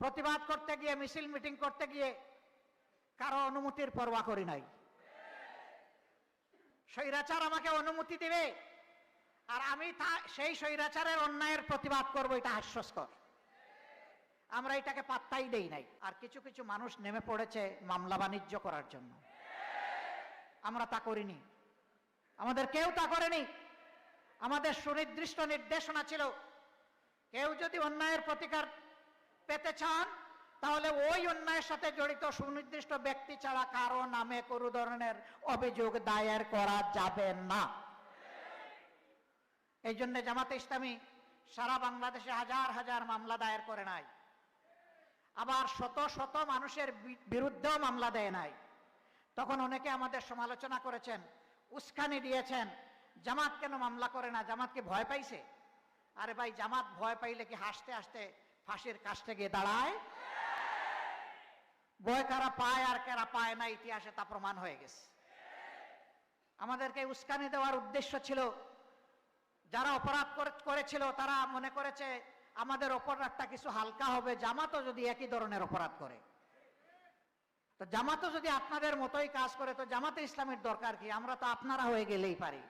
প্রতিবাদ করতে গিয়ে, মিছিল মিটিং করতে গিয়ে কারো অনুমতির পরোয়া করি নাই। স্বৈরাচার আমাকে অনুমতি দিবে আর আমি সেই স্বৈরাচারের অন্যায়ের প্রতিবাদ করব, এটা হাস্যস্কর। আমরা এটাকে পাত্তাই দেই নাই। আর কিছু কিছু মানুষ নেমে পড়েছে মামলা বাণিজ্য করার জন্য। আমরা তা করিনি, আমাদের কেউ তা করেনি। আমাদের সুনির্দিষ্ট নির্দেশনা ছিল, কেউ যদি অন্যায়ের প্রতিকার পেতে চান তাহলে ওই অন্যায়ের সাথে জড়িত সুনির্দিষ্ট ব্যক্তি ছাড়া কারো নামে কোনো ধরনের অভিযোগ দায়ের করা যাবে না। এই জন্য জামাতে ইসলামী সারা বাংলাদেশে হাজার হাজার মামলা দায়ের করে নাই, আবার শত শত মানুষের বিরুদ্ধেও মামলা দেয় নাই। তখন অনেকে আমাদের সমালোচনা করেছেন, উস্কানি দিয়েছেন, জামাত কেন মামলা করে না, জামাত কি ভয় পাইছে? আরে ভাই, জামাত ভয় পাইলে কি হাসতে হাসতে ফাঁসির কাছে গিয়ে দাঁড়ায়? ভয় কারা পায় আর কারা পায় না, ইতিহাসে তা প্রমাণ হয়ে গেছে। আমাদেরকে উস্কানি দেওয়ার উদ্দেশ্য ছিল, যারা অপরাধ করেছিল তারা মনে করেছে আমাদের অপরাধটা কিছু হালকা হবে, জামাতও যদি একই ধরনের অপরাধ করে, তো জামাতও যদি আপনাদের মতোই কাজ করে, তো জামাতে ইসলামের দরকার কি? আমরা তো আপনারা হয়ে গেলেই পারি।